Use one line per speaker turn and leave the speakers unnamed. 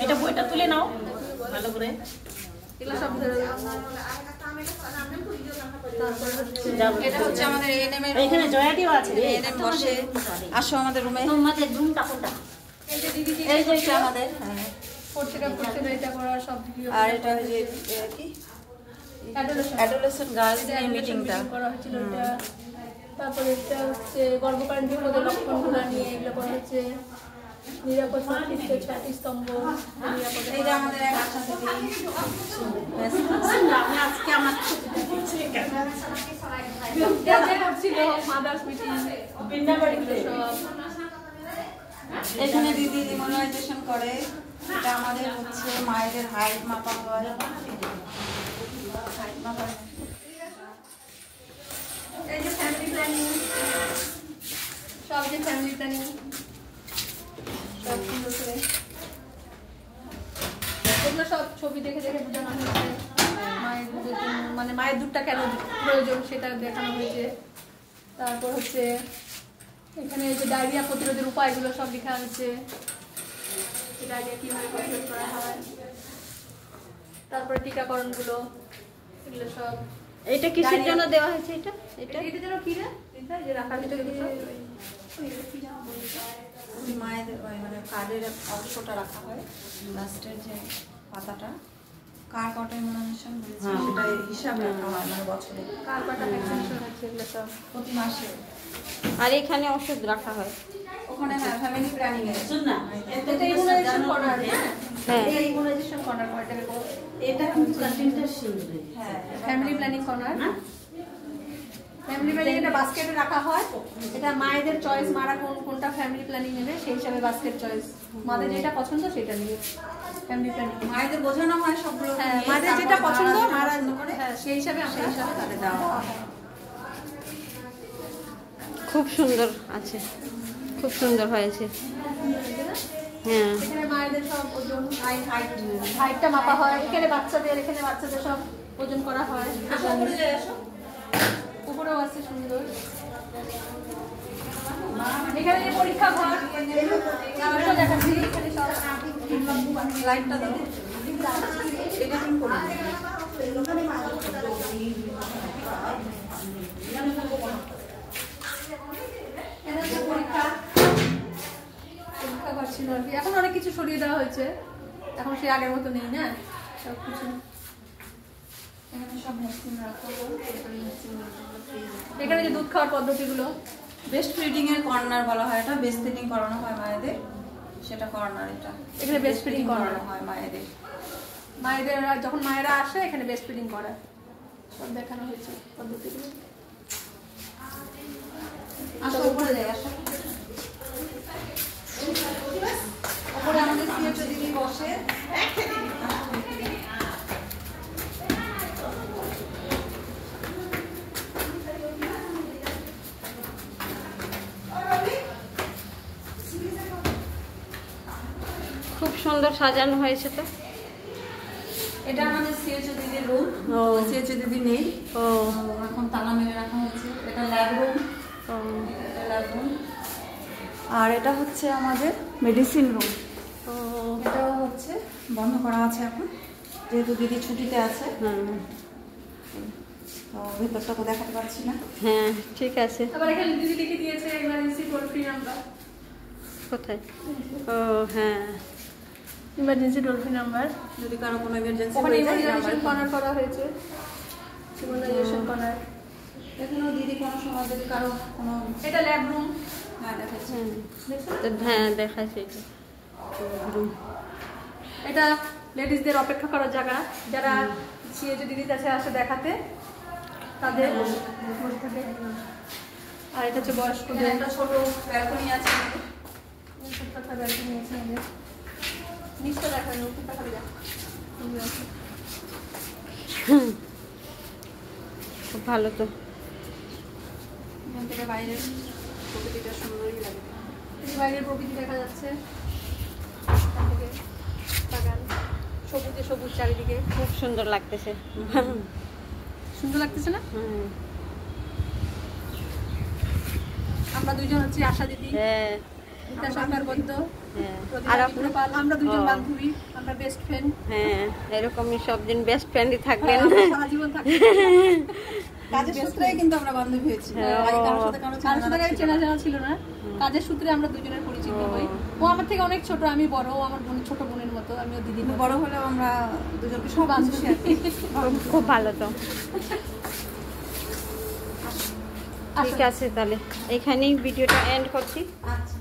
এটা বইটা তুলে নাও ভালো করে।
এটা হচ্ছে আমাদের এএনএম এর,
এখানে জয়াটিও আছে।
এএনএম বসে। আসো আমাদের রুমে।
আমাদের রুমটা কোনটা?
এই যে দিদি এই যে এটা আমাদের এটা করা সব ভিডিও। আর এটা যে কি অ্যাডোলেসেন্ট গার্লস নিয়ে মিটিংটা
করা হয়েছিল। এটা তারপরে এটা হচ্ছে গর্ভকালীন বিপদের লক্ষণগুলো নিয়ে এগুলো করা হচ্ছে। নিরাপদ মাতৃত্ব 6টি স্তম্ভ।
এই যে আমাদের এক আশা দিদি।
আমি আজকে আমার
মাদার্স মিটিং
এখানে দিদি ইমিউনাইজেশন করে। এটা আমাদের হচ্ছে মায়েদের হাইট মাপা হয়। হাইট মাপা।
এই যে ফ্যামিলি প্ল্যানিং, সব যে ফ্যামিলি প্ল্যানিং সব সুন্দর করে এগুলো সব ছবি দেখে দেখে বোঝানো হয়েছে। মায়ের দুধের জন্য মানে মায়ের দুধটা কেন প্রয়োজন সেটা দেখানো হয়েছে। তারপর হচ্ছে এখানে যে ডায়রিয়া প্রতিরোধের উপায়গুলো সব লেখা হয়েছে। ডায়রিয়া কীভাবে প্রতিরোধ করা হয়, তারপরে টিকাকরণগুলো এগুলো সব।
এটা কিসের জন্য দেওয়া হয়েছে? এটা
এটা এটা যেন কি রে যে রাখার ভিতরে
মায়েদের মানে কার্ডের অংশটা রাখা হয়, লাস্টের যে পাতাটা কার কটা ইমিউনাইজেশন হয়েছে সেটা হিসাব রাখা হয় মানে বছরে
কার কটা ভ্যাকসিনেশন হচ্ছে এগুলো সব
প্রতি মাসে।
আর এখানে ওষুধ রাখা হয়
ওখানে ফ্যামিলি প্ল্যানিং এর
না
এটা ইমিউনাইজেশন করার।
হ্যাঁ
এই ইমিউনাইজেশন করার পর
এটা কিন্তু কন্টেন্টের শিখবে।
হ্যাঁ
ফ্যামিলি প্ল্যানিং করার। ফ্যামিলি প্ল্যানিং এটা বাস্কেটে রাখা হয়। এটা মায়েদের চয়েস, মারা কোনটা ফ্যামিলি প্ল্যানিং নেবে সেই হিসাবে বাস্কেট চয়েস। মাদের যেটা পছন্দ সেটা নিয়ে ফ্যামিলি প্ল্যানিং।
মায়েদের বোঝানো হয় সবগুলো।
হ্যাঁ মাদের যেটা পছন্দ মারা করে হ্যাঁ সেই হিসাবে
তাদের দেওয়া হয়।
খুব সুন্দর আছে, খুব সুন্দর হয়েছে। হ্যাঁ
এখানে মায়েদের সব ওজন হাইটটা মাপা হয়। এখানে বাচ্চাদের সব ওজন করা হয়। উপরেও আছে সুন্দর। এখানে পরীক্ষা ঘর দেখাচ্ছি। এখানে সব
লাইটটা দাও। এটা ঠিক করে
এখন অনেক কিছু সরিয়ে দেওয়া হয়েছে। এখন সে আগের মতো নেই না সব কিছু। এখানে যে দুধ খাওয়ার পদ্ধতিগুলো,
বেস্ট ফিডিং এর কর্নার বলা হয়। এটা বেস্ট ফিডিং করানো হয় মায়েদের, সেটা কর্নার। এটা
এখানে বেস্ট ফিডিং করানো
হয় মায়েদের।
যখন মায়েরা আসে এখানে বেস্ট ফিডিং করা সব দেখানো হয়েছে পদ্ধতিগুলো।
আসো উপরে যাই। আসো উপরে আমাদের সিএচও দিদি বসে।
খুব সুন্দর সাজানো হয়েছে তো।
এটা আমাদের সিএচও দিদির রুম। সিএচও দিদি নেই, এখন তালা মেরে রাখা হয়েছে। এটা ল্যাব রুম। আর এটা হচ্ছে আমাদের মেডিসিন রুম। এটাও হচ্ছে বন্ধ করা আছে এখন যেহেতু দিদি ছুটিতে আছে। তো ভেতরটা তো দেখাতে পারছি না।
হ্যাঁ ঠিক আছে।
আবার এখানে দিদি লিখে দিয়েছে ইমার্জেন্সি টোল ফ্রি নাম্বার।
কোথায়? ও হ্যাঁ,
ইমার্জেন্সি টোল ফ্রি নাম্বার।
যদি কারো কোনো ইমার্জেন্সি
ওখানে
হয়ে যায়
ইমার্জেন্সি কর্নার করা হয়েছে। Emergency corner.
এখানেও দিদি কোনো সময় যদি কারো কোনো।
এটা ল্যাব রুম।
হ্যাঁ দেখাচ্ছি।
হ্যাঁ দেখাচ্ছে।
এটা লেডিসদের অপেক্ষা করার জায়গা, যারা সিএচও দিদির কাছে আসে দেখাতে তাদের বসে থাকে। আর এটা হচ্ছে বয়স্কদের
একটা ছোট ব্যালকনি আছে।
ব্যালকনি আছে আমাদের। নিচটা দেখানো উপরটা খালি দেখা।
খুব ভালো তো।
এখান থেকে বাইরের প্রকৃতিটা সুন্দরই লাগে।
বাইরের প্রকৃতি দেখা যাচ্ছে। বাগান সবুজে সবুজ চারিদিকে,
খুব সুন্দর লাগতেছে।
সুন্দর লাগতেছে না? আমরা দুইজন হচ্ছি আশা দিদি।
হ্যাঁ
এটা সরকার বন্ধ।
হ্যাঁ।
প্রতিভা
আর আপনার
মিত্রপাল, আমরা দুজন
ও।
বান্ধবী, আমরা বেস্ট ফ্রেন্ড,
হ্যাঁ, এরকমই সব দিন বেস্ট ফ্রেন্ডই থাকবেন।
সারা জীবন থাকবো।
কাজের সূত্রেই কিন্তু আমরা বান্ধবী হয়েছি,
হ্যাঁ।
আগে কারোর সাথে
কারোর সাথে আগে চেনা জানা ছিল না, কাজের সূত্রে আমরা দুজনের পরিচিত হই। ও আমার থেকে অনেক ছোট, আমি বড়, ও আমার ছোট বোনের মতো, আমিও দিদি
কিন্তু বড় হলেও আমরা দুজনকে সব
বান্ধবী আর কি।
খুব ভালো তো। ঠিক আছে, তাহলে এখানেই ভিডিওটা এন্ড করছি।
আচ্ছা।